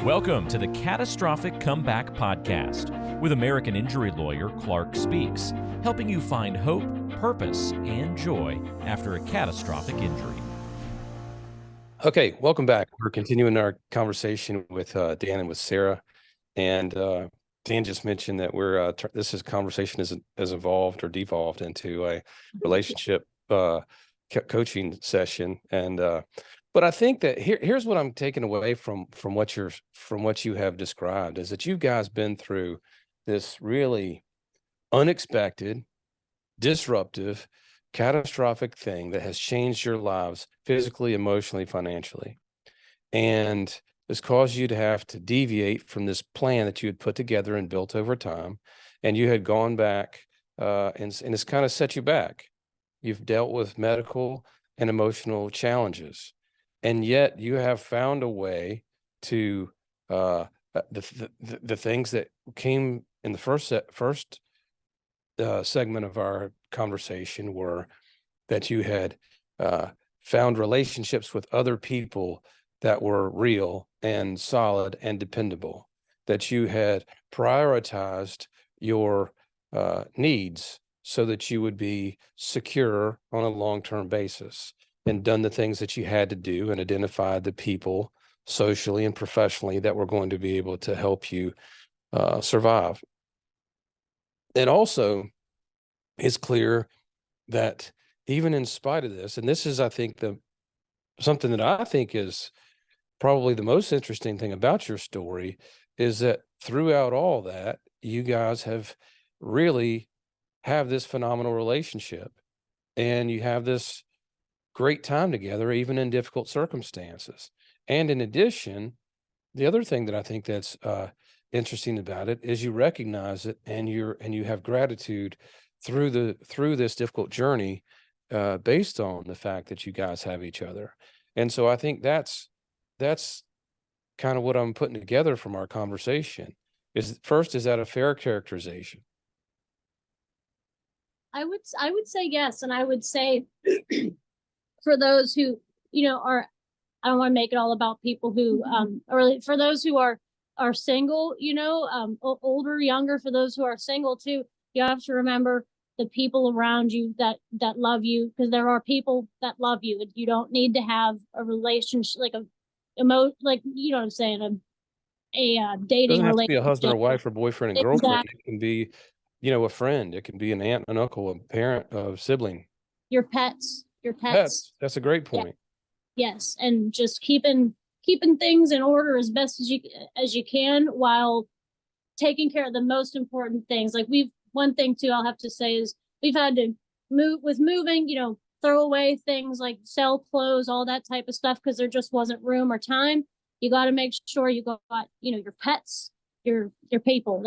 Welcome to the Catastrophic Comeback Podcast with American injury lawyer Clark Speaks, helping you find hope, purpose, and joy after a catastrophic injury. Okay, welcome back. We're continuing our conversation with Dan and with Sarah. And Dan just mentioned that this is conversation has evolved or devolved into a relationship coaching session. And but I think that here's what I'm taking away from what you have described is that you guys been through this really unexpected, disruptive, catastrophic thing that has changed your lives physically, emotionally, financially, and has caused you to have to deviate from this plan that you had put together and built over time, and you had gone back and it's kind of set you back. You've dealt with medical and emotional challenges, and yet you have found a way to the things that came in the first segment of our conversation were that you had found relationships with other people that were real and solid and dependable, that you had prioritized your needs so that you would be secure on a long-term basis, and done the things that you had to do and identified the people socially and professionally that were going to be able to help you survive. And also, it's clear that even in spite of this, and this is, I think, something that I think is probably the most interesting thing about your story, is that throughout all that, you guys have really have this phenomenal relationship, and you have this great time together, even in difficult circumstances. And in addition, the other thing that I think that's interesting about it is you recognize it, and you have gratitude through this difficult journey based on the fact that you guys have each other. And so I think that's kind of what I'm putting together from our conversation. Is that a fair characterization? I would say yes, and I would say for those who are, I don't want to make it all about people who or for those who are single, older, younger, for those who are single too, you have to remember the people around you that love you, because there are people that love you. You don't need to have a relationship like you know what I'm saying, a dating Doesn't have relationship. to be a husband or wife or boyfriend and girlfriend. Exactly. It can be, a friend. It can be an aunt, an uncle, a parent, a sibling. Your pets. That's a great point. Yeah. Yes, and just keeping things in order as best as you can, while taking care of the most important things. Like one thing too, I'll have to say, is we've had to moving, throw away things like sell clothes, all that type of stuff, because there just wasn't room or time. You got to make sure you got, your pets, your people.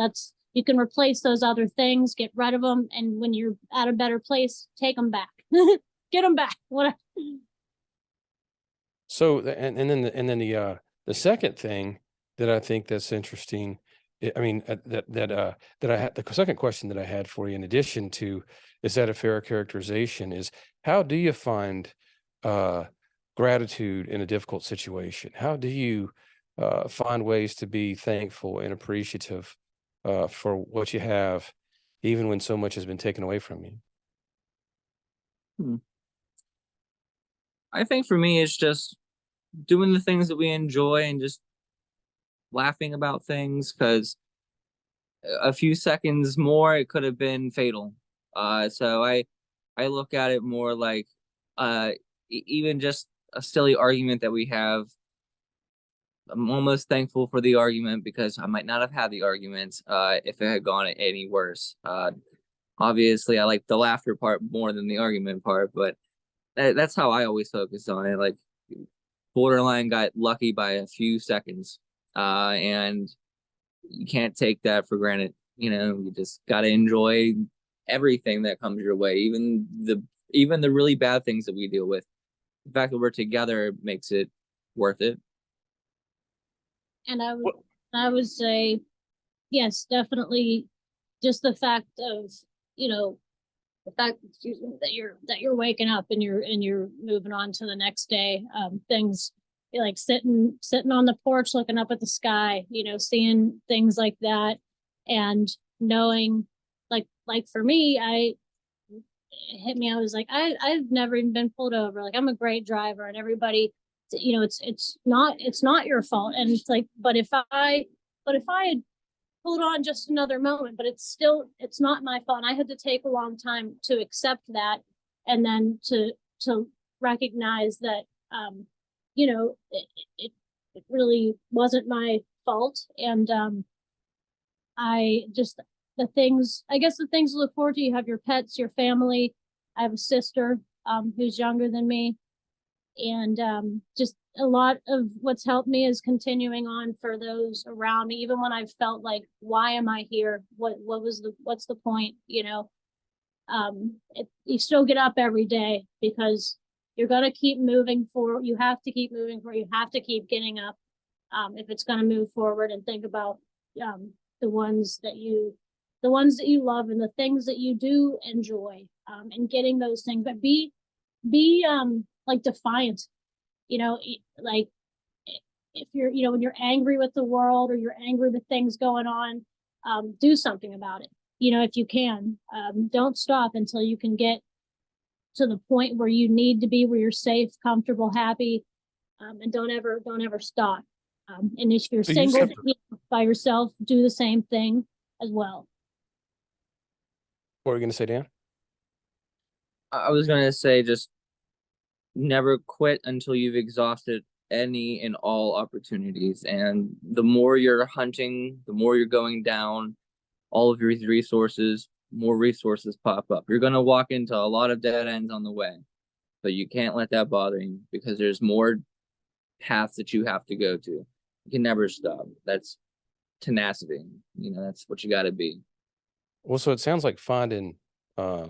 You can replace those other things, get rid of them, and when you're at a better place, take them back. Get them back. Whatever. So, and then the second thing that I think that's interesting, the second question that I had for you, in addition to, is that a fair characterization, is how do you find gratitude in a difficult situation? How do you find ways to be thankful and appreciative for what you have, even when so much has been taken away from you? I think for me, it's just doing the things that we enjoy and just laughing about things, because a few seconds more, it could have been fatal. So I look at it more like even just a silly argument that we have. I'm almost thankful for the argument, because I might not have had the argument if it had gone any worse. Obviously, I like the laughter part more than the argument part, but that's how I always focus on it. Like, borderline got lucky by a few seconds, and you can't take that for granted. You just got to enjoy everything that comes your way, even the really bad things that we deal with. The fact that we're together makes it worth it. And I would say, yes, definitely, just the fact of, that you're waking up and you're moving on to the next day. Things like sitting on the porch looking up at the sky, seeing things like that, and knowing, like for me, it hit me. I was like, I've never even been pulled over. Like, I'm a great driver, and everybody, it's not your fault. And it's like, but if I had hold on just another moment, but it's not my fault. And I had to take a long time to accept that, and then to recognize that, it really wasn't my fault. And I just, the things to look forward to: you have your pets, your family. I have a sister who's younger than me, and just a lot of what's helped me is continuing on for those around me, even when I've felt like, why am I here? What's the point? You still get up every day because you're going to keep moving forward. You have to keep moving forward. You have to keep getting up if it's going to move forward, and think about the ones that you love and the things that you do enjoy, and getting those things. But be like defiant, like if you're, when you're angry with the world or you're angry with things going on, do something about it. If you can, don't stop until you can get to the point where you need to be, where you're safe, comfortable, happy, and don't ever stop. And if you're single, by yourself, do the same thing as well. What were you going to say, Dan? I was going to say, just never quit until you've exhausted any and all opportunities. And the more you're hunting, the more you're going down all of your resources, more resources pop up. You're going to walk into a lot of dead ends on the way, but you can't let that bother you, because there's more paths that you have to go to. You can never stop. That's tenacity. That's what you got to be. Well, so it sounds like finding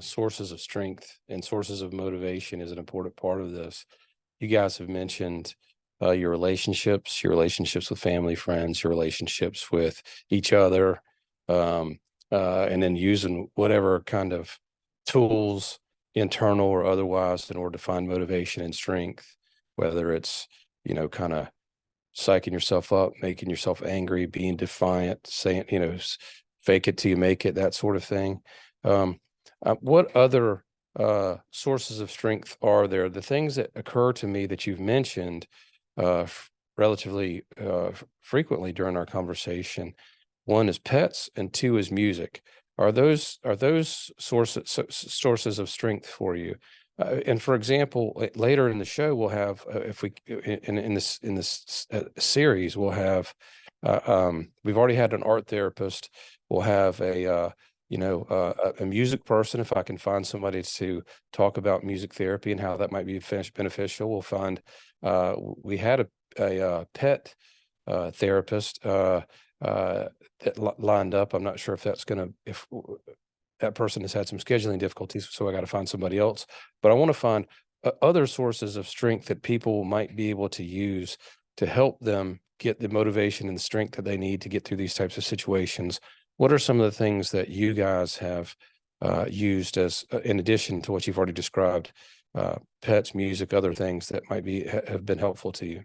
sources of strength and sources of motivation is an important part of this. You guys have mentioned your relationships with family, friends, your relationships with each other, and then using whatever kind of tools, internal or otherwise, in order to find motivation and strength, whether it's, kind of psyching yourself up, making yourself angry, being defiant, saying, fake it till you make it, that sort of thing. What other sources of strength are there? The things that occur to me that you've mentioned relatively frequently during our conversation. One is pets, and two is music. Are those sources of strength for you? And for example, later in the show, we'll have, if we in this series, we'll have we've already had an art therapist. We'll have a music person. If I can find somebody to talk about music therapy and how that might be beneficial, we'll find. We had a pet therapist that lined up. I'm not sure if that's if that person has had some scheduling difficulties, so I got to find somebody else. But I want to find other sources of strength that people might be able to use to help them get the motivation and the strength that they need to get through these types of situations. What are some of the things that you guys have used as, in addition to what you've already described, pets, music, other things that might have been helpful to you?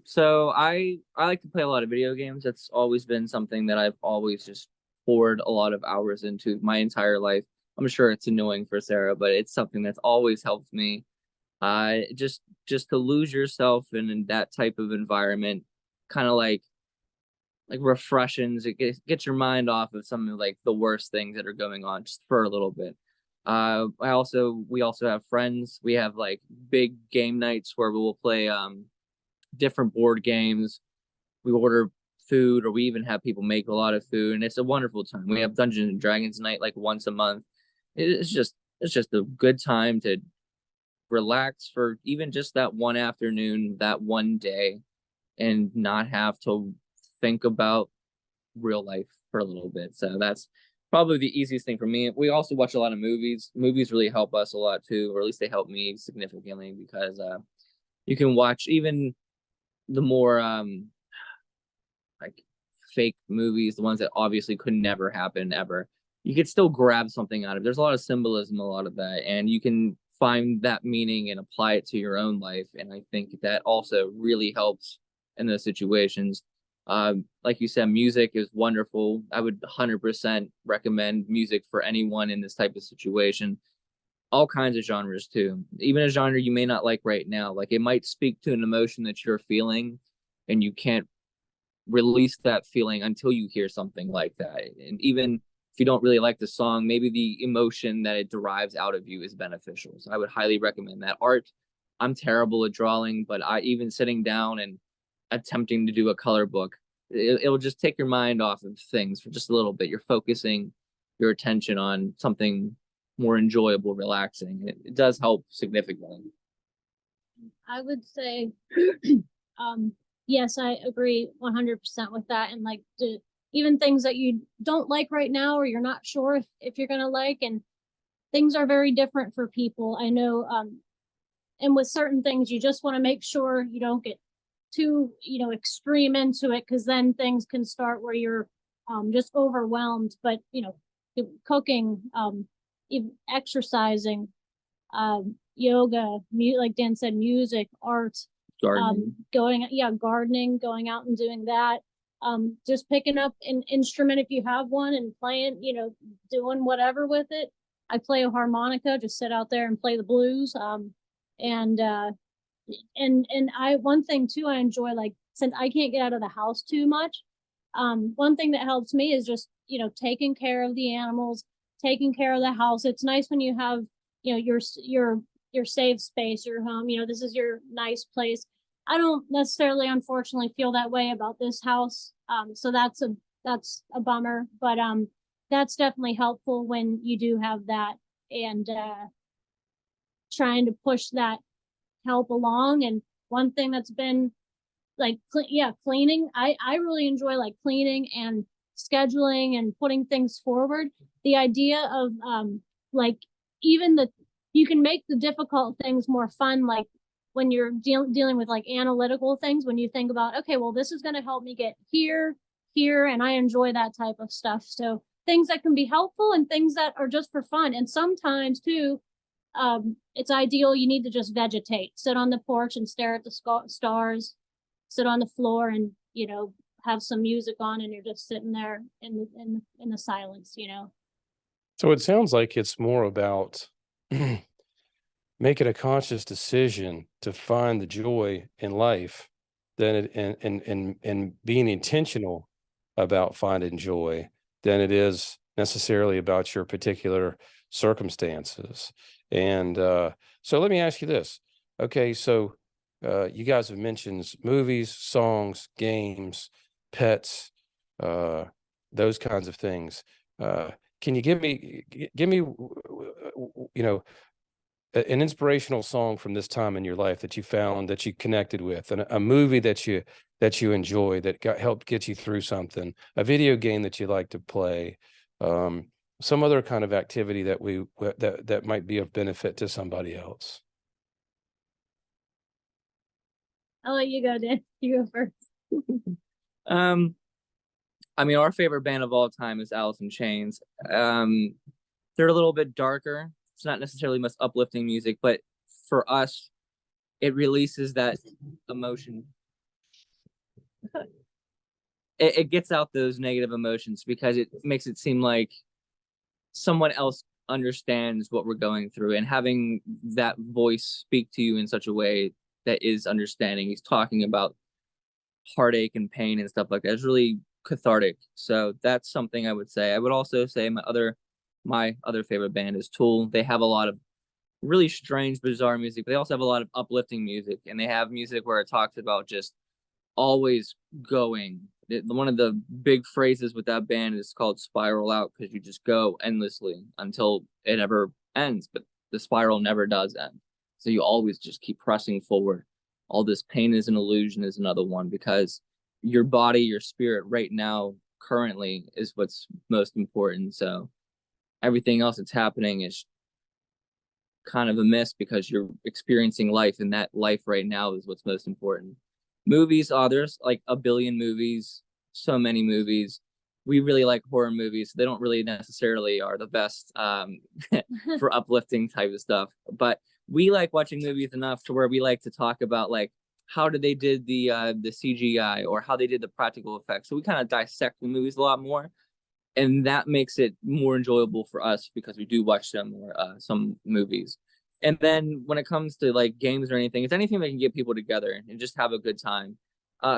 So I like to play a lot of video games. That's always been something that I've always just poured a lot of hours into my entire life. I'm sure it's annoying for Sarah, but it's something that's always helped me. Just to lose yourself in that type of environment, kind of like refreshings. It gets your mind off of some of like the worst things that are going on just for a little bit. We also have friends. We have like big game nights where we will play different board games. We order food, or we even have people make a lot of food, and it's a wonderful time. We have Dungeons and Dragons night like once a month. It's just a good time to relax for even just that one afternoon, that one day, and not have to think about real life for a little bit. So that's probably the easiest thing for me. We also watch a lot of movies. Movies really help us a lot too, or at least they help me significantly, because you can watch even the more like fake movies, the ones that obviously could never happen ever. You could still grab something out of it. There's a lot of symbolism, a lot of that, and you can find that meaning and apply it to your own life. And I think that also really helps in those situations. Like you said, music is wonderful. I would 100% recommend music for anyone in this type of situation. All kinds of genres too. Even a genre you may not like right now. Like it might speak to an emotion that you're feeling, and you can't release that feeling until you hear something like that. And even if you don't really like the song, maybe the emotion that it derives out of you is beneficial. So I would highly recommend that. Art, I'm terrible at drawing, but I even sitting down and attempting to do a color book, it'll just take your mind off of things for just a little bit. You're focusing your attention on something more enjoyable, relaxing. It does help significantly. I would say, yes, I agree 100% with that. And like even things that you don't like right now, or you're not sure if you're going to like, and things are very different for people. I know, and with certain things, you just want to make sure you don't get too, extreme into it, because then things can start where you're just overwhelmed. But, cooking, even exercising, yoga, like Dan said, music, art, gardening, going out and doing that. Just picking up an instrument if you have one and playing, doing whatever with it. I play a harmonica, just sit out there and play the blues. And one thing too I enjoy, like, since I can't get out of the house too much, one thing that helps me is just, taking care of the animals, taking care of the house. It's nice when you have, your safe space, your home, this is your nice place. I don't necessarily, unfortunately, feel that way about this house. So that's a bummer, but that's definitely helpful when you do have that, and trying to push that help along. And one thing that's been like, cleaning. I really enjoy like cleaning and scheduling and putting things forward. The idea of like, even you can make the difficult things more fun, like when you're dealing with like analytical things, when you think about, okay, well, this is going to help me get here, and I enjoy that type of stuff. So things that can be helpful and things that are just for fun. And sometimes too, it's ideal, you need to just vegetate, sit on the porch and stare at the stars, sit on the floor and, have some music on, and you're just sitting there in the silence, So it sounds like it's more about making a conscious decision to find the joy in life than it and being intentional about finding joy than it is necessarily about your particular circumstances. And so let me ask you this. Okay, so you guys have mentioned movies, songs, games, pets, those kinds of things. Can you give me, an inspirational song from this time in your life that you found, that you connected with, and a movie that you enjoy, that helped get you through something, a video game that you like to play, some other kind of activity that might be of benefit to somebody else? I'll let you go, Dan. You go first. I mean, our favorite band of all time is Alice in Chains. They're a little bit darker. It's not necessarily most uplifting music, but for us, it releases that emotion. It gets out those negative emotions because it makes it seem like someone else understands what we're going through, and having that voice speak to you in such a way that is understanding. He's talking about heartache and pain and stuff like that. It's really cathartic. So that's something I would say. I would also say my other favorite band is Tool. They have a lot of really strange, bizarre music, but they also have a lot of uplifting music, and they have music where it talks about just always going. One of the big phrases with that band is called spiral out, because you just go endlessly until it never ends, but the spiral never does end. So you always just keep pressing forward. All this pain is an illusion is another one, because your body, your spirit right now, currently, is what's most important. So everything else that's happening is kind of a miss, because you're experiencing life, and that life right now is what's most important. Movies, there's like a billion movies, so many movies. we really like horror movies. They don't really necessarily are the best for uplifting type of stuff, but we like watching movies enough to where we like to talk about like how did they did the CGI or how they did the practical effects. So we kind of dissect the movies a lot more, and that makes it more enjoyable for us because we do watch some movies. And then when it comes to like games or anything, it's anything that can get people together and just have a good time.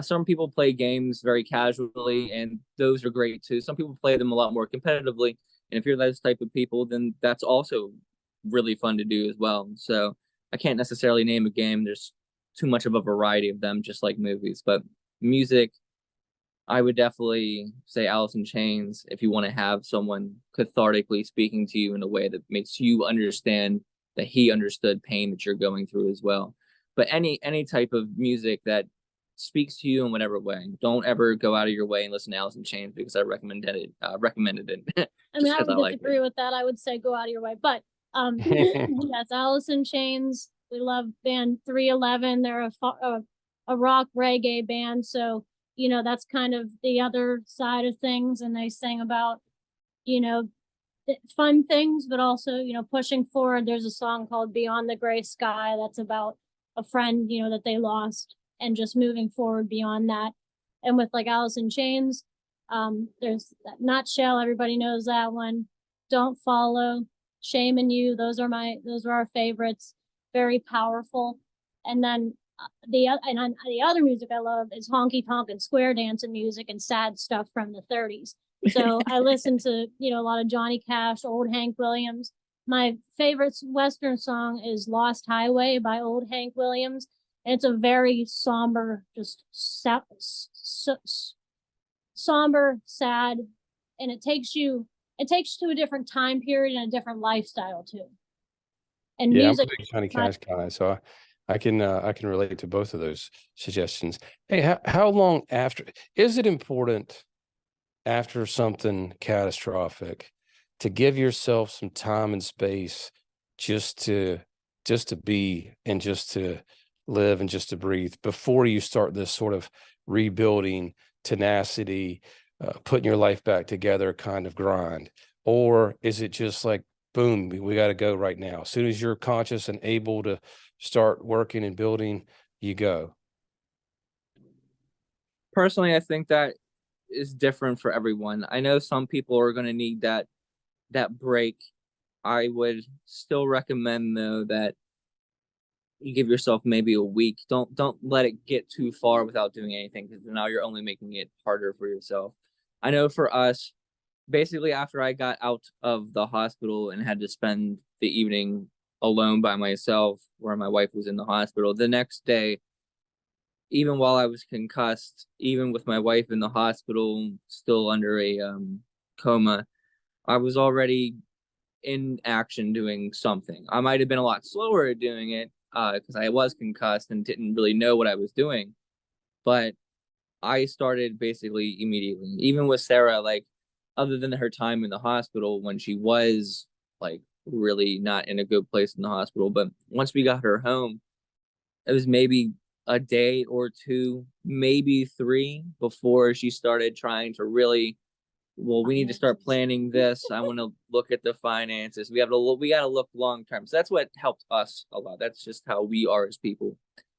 Some people play games very casually, and those are great too. Some people play them a lot more competitively, and if you're those type of people, then that's also really fun to do as well. So I can't necessarily name a game. There's too much of a variety of them, just like movies. But music, I would definitely say Alice in Chains if you want to have someone cathartically speaking to you in a way that makes you understand that he understood pain that you're going through as well. But any type of music that speaks to you in whatever way, don't ever go out of your way and listen to Alice in Chains because I recommended it. I mean, I would disagree with that. I would say go out of your way, but yes, Alice in Chains. We love band 311. They're a rock reggae band, so you know that's kind of the other side of things, and they sing about fun things, but also pushing forward. There's a song called Beyond the Gray Sky that's about a friend that they lost and just moving forward beyond that. And with like Alice in Chains, there's that Nutshell, everybody knows that one. Don't Follow, Shame in You, those are our favorites. Very powerful. And then the other music I love is honky tonk and square dancing music and sad stuff from the 30s. So I listen to a lot of Johnny Cash, old Hank Williams. My favorite Western song is Lost Highway by old Hank Williams. And it's a very somber, just somber, sad, and it takes you to a different time period and a different lifestyle too. And Yeah, music, I'm a big Johnny Cash guy, so I can relate to both of those suggestions. Hey, how long after is it important after something catastrophic to give yourself some time and space just to be and just to live and just to breathe before you start this sort of rebuilding tenacity, putting your life back together kind of grind? Or is it just like, boom, we got to go right now? As soon as you're conscious and able to start working and building, you go. Personally, I think that is different for everyone. I know some people are going to need that break. I would still recommend though that you give yourself maybe a week. Don't let it get too far without doing anything, because now you're only making it harder for yourself. I know for us, basically after I got out of the hospital and had to spend the evening alone by myself where my wife was in the hospital, the next day, even while I was concussed, even with my wife in the hospital still under a coma, I was already in action doing something. I might have been a lot slower at doing it because I was concussed and didn't really know what I was doing, but I started basically immediately. Even with Sarah, like, other than her time in the hospital when she was like really not in a good place in the hospital, but once we got her home, it was maybe a day or two, maybe 3 before she started trying to really, well, we need to start planning this. I want to look at the finances. We got to look long term. So that's what helped us a lot. That's just how we are as people.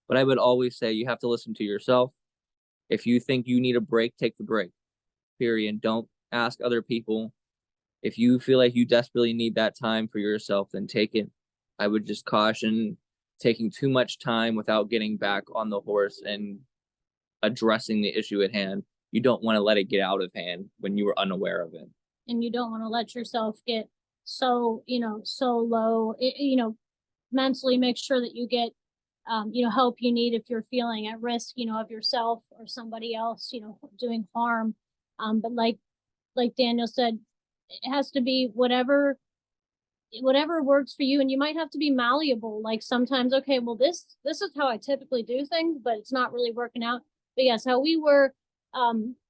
But I would always say you have to listen to yourself. If you think you need a break, take the break. Period. Don't ask other people. If you feel like you desperately need that time for yourself, then take it. I would just caution taking too much time without getting back on the horse and addressing the issue at hand. You don't want to let it get out of hand when you were unaware of it. And you don't want to let yourself get so low, mentally. Make sure that you get, help you need if you're feeling at risk, of yourself or somebody else, doing harm. But like Daniel said, it has to be whatever works for you, and you might have to be malleable. Like sometimes, okay, well, this is how I typically do things, but it's not really working out. But yes, how we were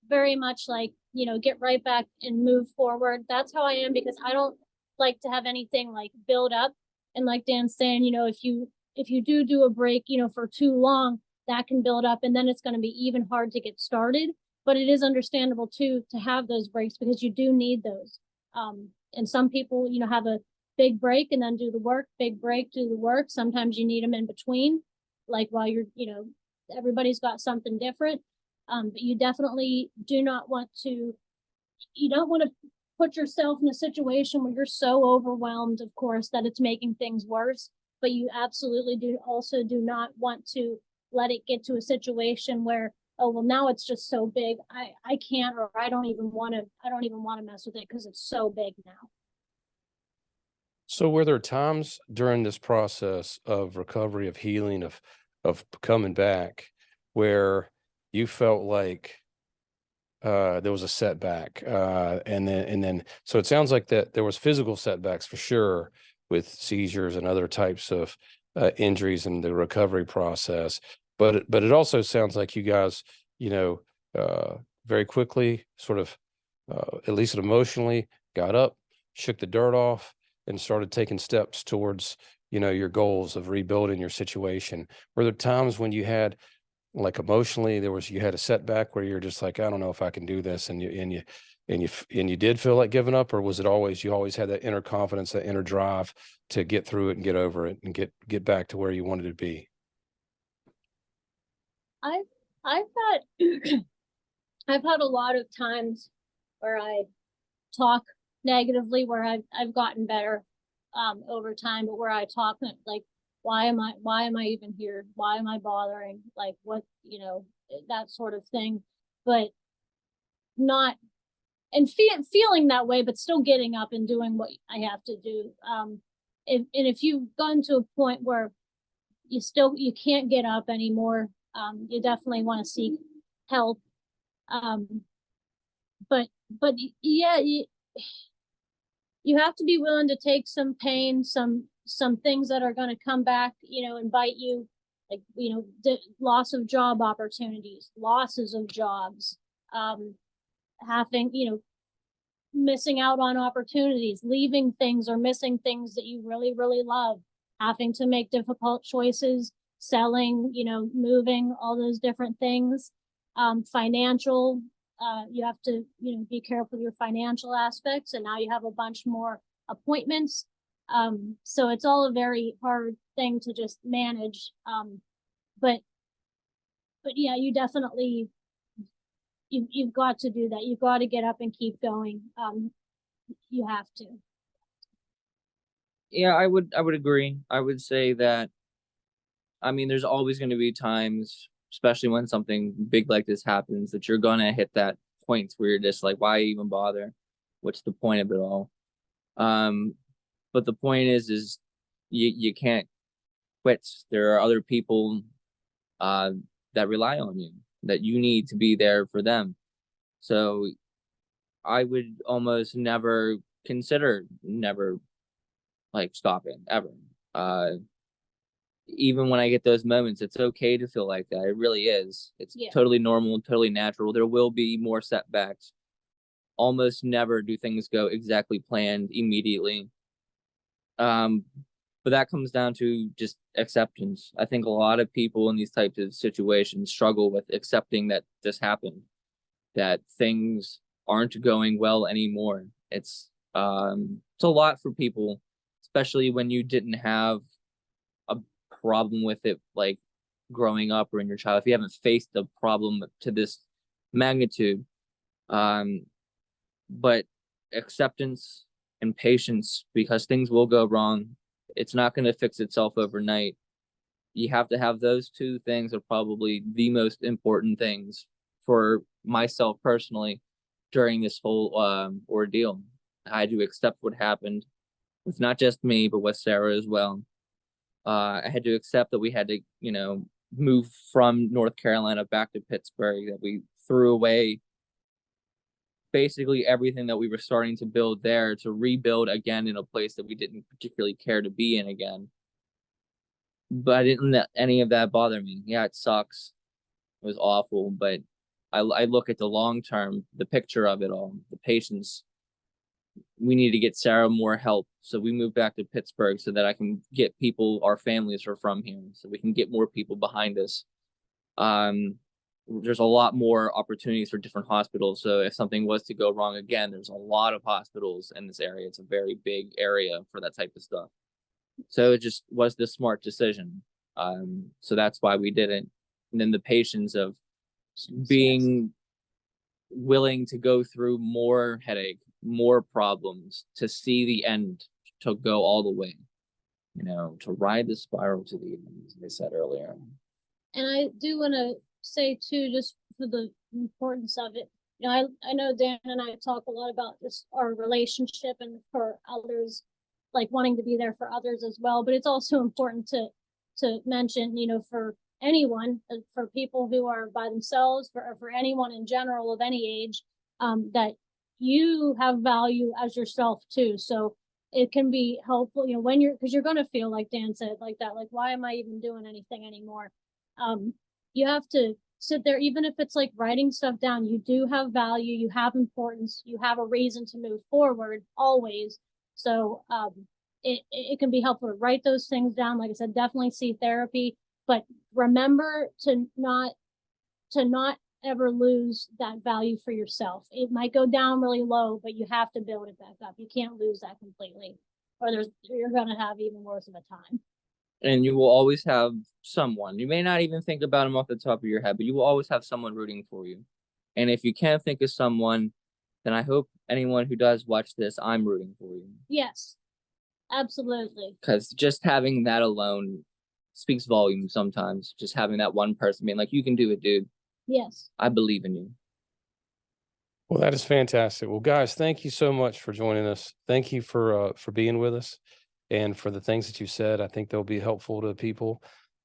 very much like, get right back and move forward. That's how I am, because I don't like to have anything like build up. And like Dan's saying, if you do a break, for too long, that can build up, and then it's going to be even hard to get started. but it is understandable too to have those breaks because you do need those. And some people, you know, have a big break and then do the work, big break, do the work. Sometimes you need them in between, like while you're, you know, everybody's got something different. But you definitely do not want to, you don't want to put yourself in a situation where you're so overwhelmed, of course, that it's making things worse. But you absolutely do not want to let it get to a situation where, oh, well, now it's just so big. I can't, or I don't even want to mess with it because it's so big now. So were there times during this process of recovery, of healing, of coming back, where you felt like there was a setback, and then so it sounds like that there was physical setbacks for sure with seizures and other types of injuries in the recovery process, but it also sounds like you guys, you know, very quickly, sort of, at least emotionally, got up, shook the dirt off, and started taking steps towards, you know, your goals of rebuilding your situation. Were there times when you had, like, emotionally, you had a setback where you're just like, I don't know if I can do this, and you did feel like giving up, or was it always, you always had that inner confidence, that inner drive to get through it and get over it and get back to where you wanted to be? I've I've had I've had a lot of times where I talk negatively, where I've gotten better over time, but where I talk like, why am I even here? Why am I bothering? Like, what, you know, that sort of thing. But not, and feeling that way, but still getting up and doing what I have to do. If you've gotten to a point where you can't get up anymore, you definitely want to seek help. But yeah, you have to be willing to take some pain, some things that are going to come back, you know, and bite you, like, you know, loss of job opportunities, losses of jobs, having, you know, missing out on opportunities, leaving things or missing things that you really, really love, having to make difficult choices, selling, you know, moving, all those different things. Financial, you have to, you know, be careful with your financial aspects, and now you have a bunch more appointments. So it's all a very hard thing to just manage. But yeah, you definitely, you've got to do that. You've got to get up and keep going. You have to. Yeah, I would agree. I would say that, I mean, there's always going to be times, especially when something big like this happens, that you're going to hit that point where you're just like, why even bother? What's the point of it all? But the point is you can't quit. There are other people that rely on you, that you need to be there for them. So I would almost never consider like stopping ever. Even when I get those moments, it's okay to feel like that. It really is. It's totally normal, totally natural. There will be more setbacks. Almost never do things go exactly planned immediately. But that comes down to just acceptance. I think a lot of people in these types of situations struggle with accepting that this happened, that things aren't going well anymore. It's a lot for people, especially when you didn't have a problem with it, like growing up or in your child. If you haven't faced a problem to this magnitude, but acceptance and patience, because things will go wrong. It's not going to fix itself overnight. You have to have those two things, are probably the most important things for myself personally during this whole ordeal. I had to accept what happened with not just me, but with Sarah as well. I had to accept that we had to, you know, move from North Carolina back to Pittsburgh, that we threw away basically everything that we were starting to build there to rebuild again in a place that we didn't particularly care to be in again. But I didn't let any of that bother me. Yeah, it sucks. It was awful, but I look at the long term, the picture of it all, the patience. We need to get Sarah more help. So we moved back to Pittsburgh so that I can get people, our families are from here, so we can get more people behind us. there's a lot more opportunities for different hospitals. So if something was to go wrong again, there's a lot of hospitals in this area. It's a very big area for that type of stuff. So it just was the smart decision. So that's why we did it. And then the patience of being willing to go through more headache, more problems to see the end, to go all the way, to ride the spiral to the end, as I said earlier. And I do want to say too, just for the importance of it, I know Dan and I talk a lot about just our relationship and for others, like wanting to be there for others as well. But it's also important to mention, for anyone, for people who are by themselves, for anyone in general of any age, that you have value as yourself too. So it can be helpful, when because you're going to feel like Dan said, like that, like, why am I even doing anything anymore? You have to sit there, even if it's like writing stuff down. You do have value, you have importance, you have a reason to move forward always. So it can be helpful to write those things down. Like I said, definitely see therapy, but remember to not ever lose that value for yourself. It might go down really low, but you have to build it back up. You can't lose that completely, or you're going to have even worse of a time. And you will always have someone. You may not even think about them off the top of your head, but you will always have someone rooting for you. And if you can't think of someone, then I hope anyone who does watch this, I'm rooting for you. Yes, absolutely. Because just having that alone speaks volumes sometimes. Just having that one person being like, you can do it, dude. Yes. I believe in you. Well, that is fantastic. Well, guys, thank you so much for joining us. Thank you for being with us. And for the things that you said, I think they'll be helpful to people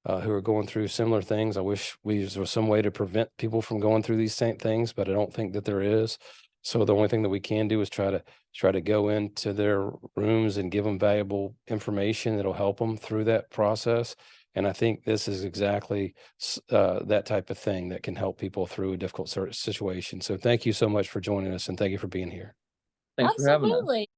who are going through similar things. I wish there was some way to prevent people from going through these same things, but I don't think that there is. So the only thing that we can do is try to go into their rooms and give them valuable information that'll help them through that process. And I think this is exactly that type of thing that can help people through a difficult situation. So thank you so much for joining us, and thank you for being here. Thanks for having us. Absolutely.